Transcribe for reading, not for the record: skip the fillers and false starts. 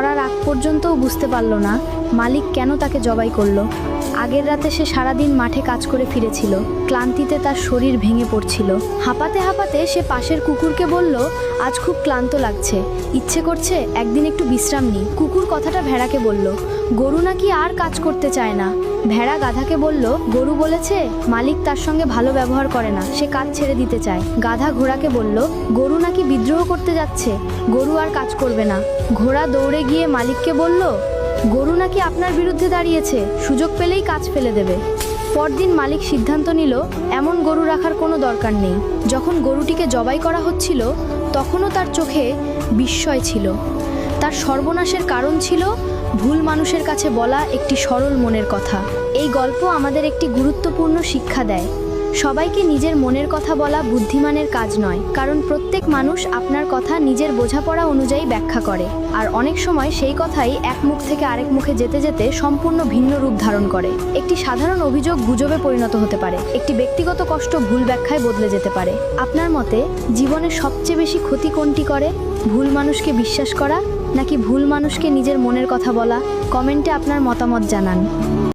মরার আগ পর্যন্তও বুঝতে পারল না মালিক কেন তাকে জবাই করলো। আগের রাতে সে সারাদিন মাঠে কাজ করে ফিরেছিল। ক্লান্তিতে তার শরীর ভেঙে পড়ছিল। হাঁপাতে হাঁপাতে সে পাশের কুকুরকে বলল, আজ খুব ক্লান্ত লাগছে, ইচ্ছে করছে একদিন একটু বিশ্রাম নিই। কুকুর কথাটা ভেড়াকে বলল, গরু নাকি আর কাজ করতে চায় না। ভেড়া গাধাকে বলল, গরু বলেছে মালিক তার সঙ্গে ভালো ব্যবহার করে না, সে কাজ ছেড়ে দিতে চায়। গাধা ঘোড়াকে বলল, গরু নাকি বিদ্রোহ করতে যাচ্ছে, গরু আর কাজ করবে না। ঘোড়া দৌড়ে গিয়ে মালিককে বলল, গরু নাকি আপনার বিরুদ্ধে দাঁড়িয়েছে, সুযোগ পেলেই কাজ ফেলে দেবে। পরদিন মালিক সিদ্ধান্ত নিল এমন গরু রাখার কোনো দরকার নেই। যখন গরুটিকে জবাই করা হচ্ছিল তখনও তার চোখে বিস্ময় ছিল। তার সর্বনাশের কারণ ছিল ভুল মানুষের কাছে বলা একটি সরল মনের কথা। এই গল্প আমাদের একটি গুরুত্বপূর্ণ শিক্ষা দেয়। সবাইকে নিজের মনের কথা বলা বুদ্ধিমানের কাজ নয়, কারণ প্রত্যেক মানুষ আপনার কথা নিজের বোঝাপড়া অনুযায়ী ব্যাখ্যা করে, আর অনেক সময় সেই কথাই এক মুখ থেকে আরেক মুখে যেতে যেতে সম্পূর্ণ ভিন্ন রূপ ধারণ করে। একটি সাধারণ অভিযোগ গুজবে পরিণত হতে পারে, একটি ব্যক্তিগত কষ্ট ভুল ব্যাখ্যায় বদলে যেতে পারে। আপনার মতে জীবনে সবচেয়ে বেশি ক্ষতি কোনটি করে? ভুল মানুষকে বিশ্বাস করা নাকি ভুল মানুষকে নিজের মনের কথা বলা? কমেন্টে আপনার মতামত জানান।